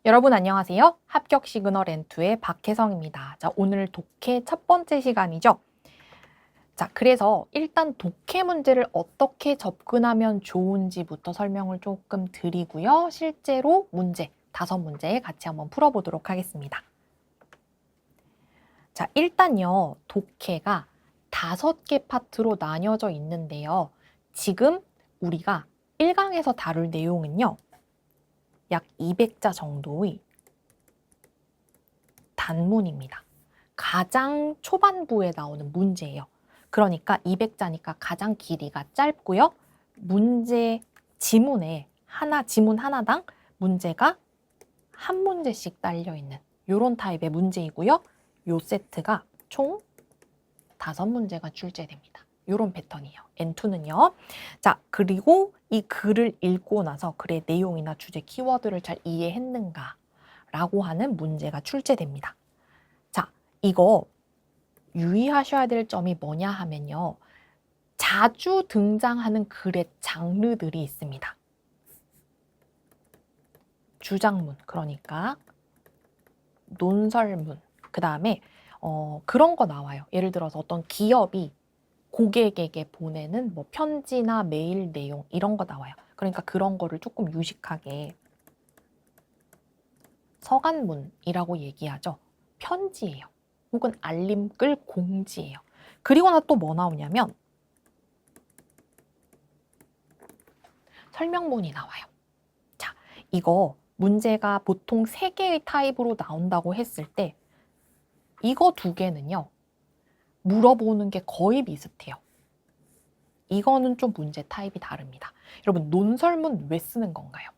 여러분 안녕하세요. 합격 시그널 N2의 박혜성입니다. 자, 오늘 독해 첫 번째 시간이죠. 자, 그래서 일단 독해 문제를 어떻게 접근하면 좋은지부터 설명을 조금 드리고요. 실제로 문제, 5문제 같이 한번 풀어보도록 하겠습니다. 자, 일단요, 독해가 5개 파트로 나뉘어져 있는데요. 지금 우리가 1강에서 다룰 내용은요. 약 200자 정도의 단문입니다. 가장 초반부에 나오는 문제예요. 그러니까 200자니까 가장 길이가 짧고요. 문제 지문에 지문 하나당 문제가 한 문제씩 딸려있는 이런 타입의 문제이고요. 요 세트가 총 5문제가 출제됩니다. 이런 패턴이에요. N2는요. 자, 그리고 이 글을 읽고 나서 글의 내용이나 주제, 키워드를 잘 이해했는가 라고 하는 문제가 출제됩니다. 자, 이거 유의하셔야 될 점이 뭐냐 하면요. 자주 등장하는 글의 장르들이 있습니다. 주장문, 그러니까 논설문, 그 다음에 그런 거 나와요. 예를 들어서 어떤 기업이 고객에게 보내는 뭐 편지나 메일 내용 이런 거 나와요. 그러니까 그런 거를 조금 유식하게 서간문이라고 얘기하죠. 편지예요. 혹은 알림글 공지예요. 그리고 나 또 뭐 나오냐면 설명문이 나와요. 자, 이거 문제가 보통 3개의 타입으로 나온다고 했을 때 이거 2개는요. 물어보는 게 거의 비슷해요. 이거는 좀 문제 타입이 다릅니다. 여러분, 논설문 왜 쓰는 건가요?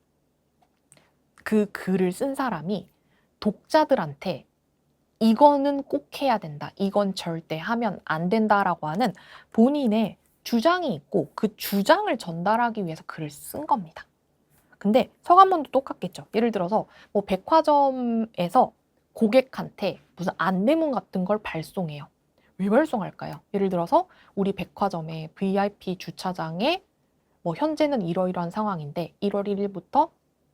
그 글을 쓴 사람이 독자들한테 이거는 꼭 해야 된다, 이건 절대 하면 안 된다라고 하는 본인의 주장이 있고 그 주장을 전달하기 위해서 글을 쓴 겁니다. 근데 서간문도 똑같겠죠. 예를 들어서 뭐 백화점에서 고객한테 무슨 안내문 같은 걸 발송해요. 왜 발송할까요? 예를 들어서 우리 백화점의 VIP 주차장에 뭐 현재는 이러이러한 상황인데 1월 1일부터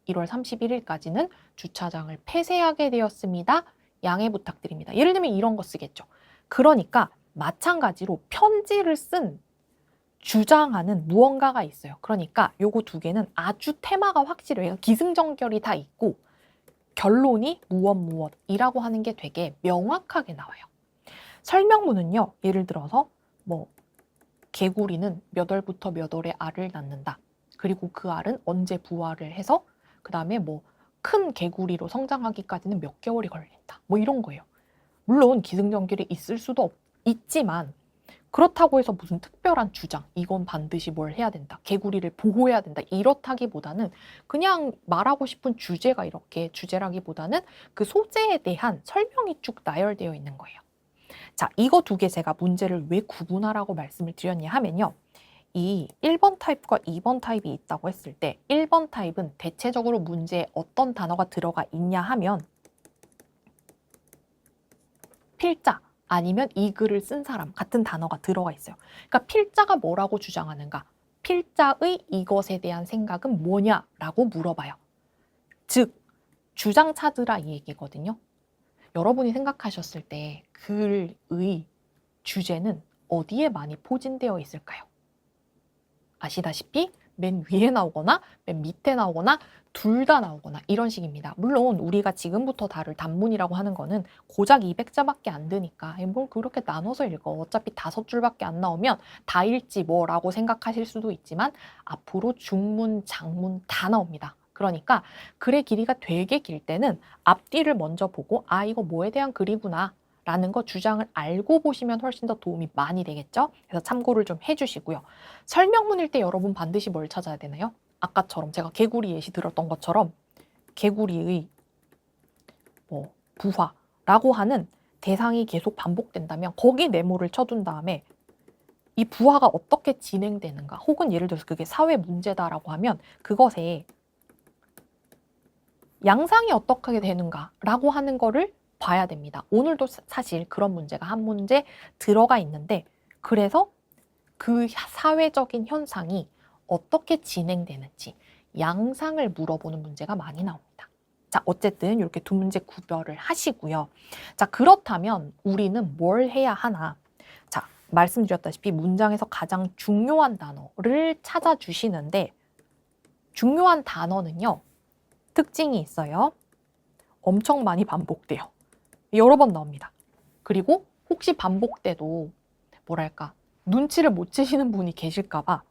1월 31일까지는 주차장을 폐쇄하게 되었습니다. 양해 부탁드립니다. 예를 들면 이런 거 쓰겠죠. 그러니까 마찬가지로 편지를 쓴 주장하는 무언가가 있어요. 그러니까 요거 2개는 아주 테마가 확실해요. 기승전결이 다 있고 결론이 무엇이라고 하는 게 되게 명확하게 나와요. 설명문은요. 예를 들어서 뭐 개구리는 몇 월부터 몇 월에 알을 낳는다. 그리고 그 알은 언제 부화를 해서 그 다음에 뭐 큰 개구리로 성장하기까지는 몇 개월이 걸린다. 뭐 이런 거예요. 물론 기승전결이 있을 수도 있지만 그렇다고 해서 무슨 특별한 주장, 이건 반드시 뭘 해야 된다, 개구리를 보호해야 된다, 이렇다기보다는 그냥 말하고 싶은 주제가 이렇게 주제라기보다는 그 소재에 대한 설명이 쭉 나열되어 있는 거예요. 자, 이거 2개 제가 문제를 왜 구분하라고 말씀을 드렸냐 하면요. 이 1번 타입과 2번 타입이 있다고 했을 때 1번 타입은 대체적으로 문제에 어떤 단어가 들어가 있냐 하면 필자 아니면 이 글을 쓴 사람 같은 단어가 들어가 있어요. 그러니까 필자가 뭐라고 주장하는가? 필자의 이것에 대한 생각은 뭐냐라고 물어봐요. 즉, 주장 찾으라 이 얘기거든요. 여러분이 생각하셨을 때 글의 주제는 어디에 많이 포진되어 있을까요? 아시다시피 맨 위에 나오거나 맨 밑에 나오거나 둘 다 나오거나 이런 식입니다. 물론 우리가 지금부터 다룰 단문이라고 하는 거는 고작 200자밖에 안 되니까 뭘 그렇게 나눠서 읽어. 어차피 5줄밖에 안 나오면 다 읽지 뭐라고 생각하실 수도 있지만 앞으로 중문, 장문 다 나옵니다. 그러니까 글의 길이가 되게 길 때는 앞뒤를 먼저 보고 아, 이거 뭐에 대한 글이구나 라는 거 주장을 알고 보시면 훨씬 더 도움이 많이 되겠죠? 그래서 참고를 좀 해주시고요. 설명문일 때 여러분 반드시 뭘 찾아야 되나요? 아까처럼 제가 개구리 예시 들었던 것처럼 개구리의 뭐 부화라고 하는 대상이 계속 반복된다면 거기 네모를 쳐둔 다음에 이 부화가 어떻게 진행되는가 혹은 예를 들어서 그게 사회 문제다라고 하면 그것에 양상이 어떻게 되는가라고 하는 거를 봐야 됩니다. 오늘도 사실 그런 문제가 한 문제 들어가 있는데 그래서 그 사회적인 현상이 어떻게 진행되는지 양상을 물어보는 문제가 많이 나옵니다. 자, 어쨌든 이렇게 두 문제 구별을 하시고요. 자, 그렇다면 우리는 뭘 해야 하나? 자, 말씀드렸다시피 문장에서 가장 중요한 단어를 찾아주시는데 중요한 단어는요. 특징이 있어요. 엄청 많이 반복돼요. 여러 번 나옵니다. 그리고 혹시 반복돼도 뭐랄까 눈치를 못 채시는 분이 계실까봐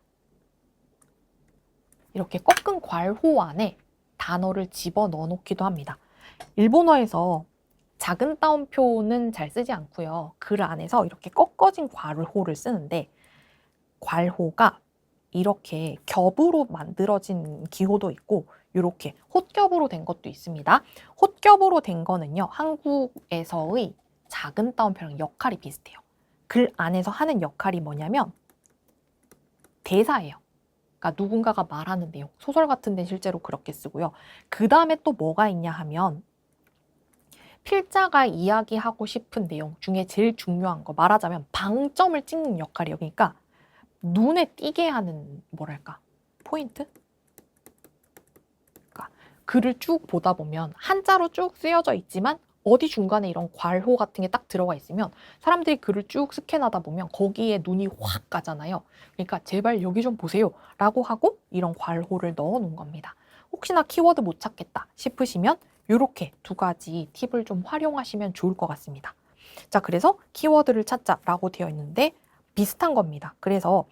이렇게 꺾은 괄호 안에 단어를 집어 넣어 놓기도 합니다. 일본어에서 작은 따옴표는 잘 쓰지 않고요. 글 안에서 이렇게 꺾어진 괄호를 쓰는데 괄호가 이렇게 겹으로 만들어진 기호도 있고 이렇게 홑겹으로 된 것도 있습니다. 홑겹으로 된 거는요. 한국에서의 작은 따옴표랑 역할이 비슷해요. 글 안에서 하는 역할이 뭐냐면 대사예요. 그러니까 누군가가 말하는 내용, 소설 같은 데 실제로 그렇게 쓰고요. 그 다음에 또 뭐가 있냐 하면 필자가 이야기하고 싶은 내용 중에 제일 중요한 거 말하자면 방점을 찍는 역할이에요. 그러니까 눈에 띄게 하는 뭐랄까 포인트? 그러니까 글을 쭉 보다 보면 한자로 쭉 쓰여져 있지만 어디 중간에 이런 괄호 같은 게 딱 들어가 있으면 사람들이 글을 쭉 스캔하다 보면 거기에 눈이 확 가잖아요. 그러니까 제발 여기 좀 보세요 라고 하고 이런 괄호를 넣어 놓은 겁니다. 혹시나 키워드 못 찾겠다 싶으시면 이렇게 두 가지 팁을 좀 활용하시면 좋을 것 같습니다. 자, 그래서 키워드를 찾자라고 되어 있는데 비슷한 겁니다. 그래서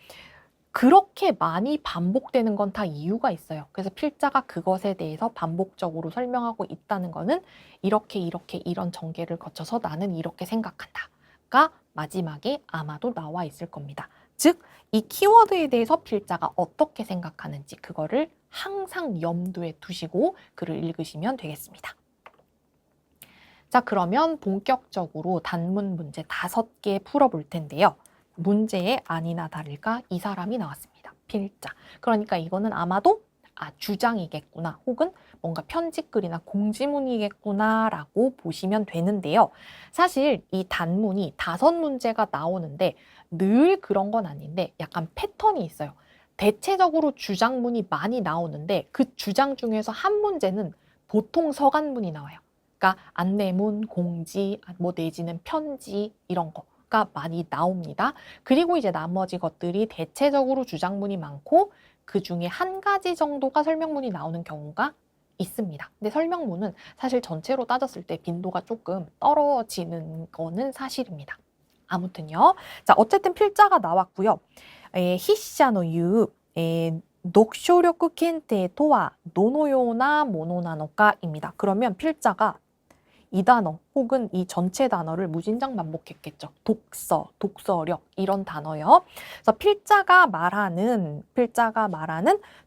그렇게 많이 반복되는 건 다 이유가 있어요. 그래서 필자가 그것에 대해서 반복적으로 설명하고 있다는 거는 이렇게 이런 전개를 거쳐서 나는 이렇게 생각한다가 마지막에 아마도 나와 있을 겁니다. 즉, 이 키워드에 대해서 필자가 어떻게 생각하는지 그거를 항상 염두에 두시고 글을 읽으시면 되겠습니다. 자, 그러면 본격적으로 단문 문제 5개 풀어볼 텐데요. 문제에 아니나 다를까 이 사람이 나왔습니다. 필자. 그러니까 이거는 아마도 주장이겠구나 혹은 뭔가 편집글이나 공지문이겠구나 라고 보시면 되는데요. 사실 이 단문이 5문제가 나오는데 늘 그런 건 아닌데 약간 패턴이 있어요. 대체적으로 주장문이 많이 나오는데 그 주장 중에서 한 문제는 보통 서간문이 나와요. 그러니까 안내문, 공지, 뭐 내지는 편지 이런 거가 많이 나옵니다. 그리고 이제 나머지 것들이 대체적으로 주장문이 많고 그 중에 한 가지 정도가 설명문이 나오는 경우가 있습니다. 근데 설명문은 사실 전체로 따졌을 때 빈도가 조금 떨어지는 거는 사실입니다. 아무튼요. 자, 어쨌든 필자가 나왔고요. 히샤노 유読書力検定とはどのようなものなのか입니다. 그러면 필자가 이 단어 혹은 이 전체 단어를 무진장 반복했겠죠. 독서, 독서력 이런 단어요. 그래서 필자가 말하는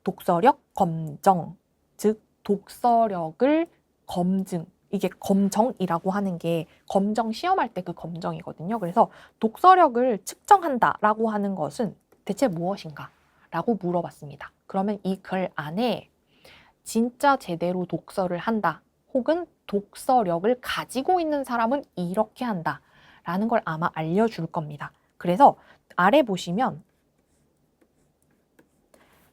독서력 검정, 즉 독서력을 검증. 이게 검정이라고 하는 게 검정 시험할 때 그 검정이거든요. 그래서 독서력을 측정한다라고 하는 것은 대체 무엇인가? 라고 물어봤습니다. 그러면 이 글 안에 진짜 제대로 독서를 한다. 혹은 독서력을 가지고 있는 사람은 이렇게 한다 라는 걸 아마 알려줄 겁니다. 그래서 아래 보시면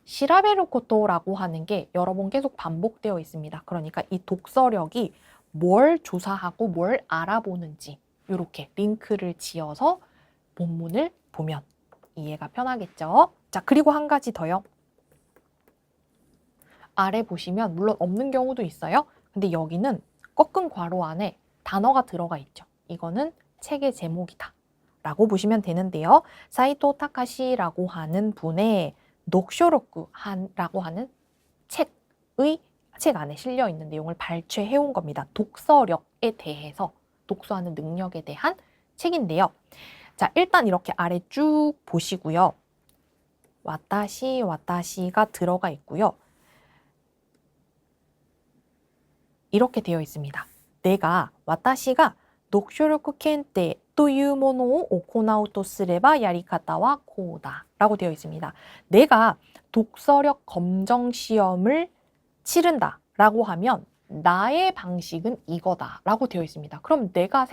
시라베르 코토라고 하는 게 여러 번 계속 반복되어 있습니다. 그러니까 이 독서력이 뭘 조사하고 뭘 알아보는지 이렇게 링크를 지어서 본문을 보면 이해가 편하겠죠. 자, 그리고 한 가지 더요. 아래 보시면 물론 없는 경우도 있어요. 근데 여기는 꺾은 괄호 안에 단어가 들어가 있죠. 이거는 책의 제목이다 라고 보시면 되는데요. 사이토 타카시라고 하는 분의 녹쇼로쿠라고 하는 책 안에 실려 있는 내용을 발췌해 온 겁니다. 독서력에 대해서 독서하는 능력에 대한 책인데요. 자, 일단 이렇게 아래 쭉 보시고요. 와타시가 들어가 있고요. 이렇게 되어 있습니다. 와타시가 독서력検定というものを行うとすればやり方はこうだ라고 되어 있습니다. 내가 독서력 검정 시험을 치른다 라고 하면 나의 방식은 이거다 라고 되어 있습니다. 그럼 내가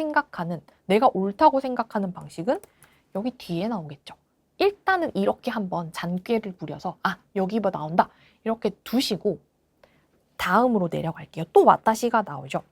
옳다고 생각하는 방식은 여기 뒤에 나오겠죠. 일단은 이렇게 한번 잔꾀를 부려서 여기 뭐 나온다 이렇게 두시고 다음으로 내려갈게요. 또 와타시가 나오죠.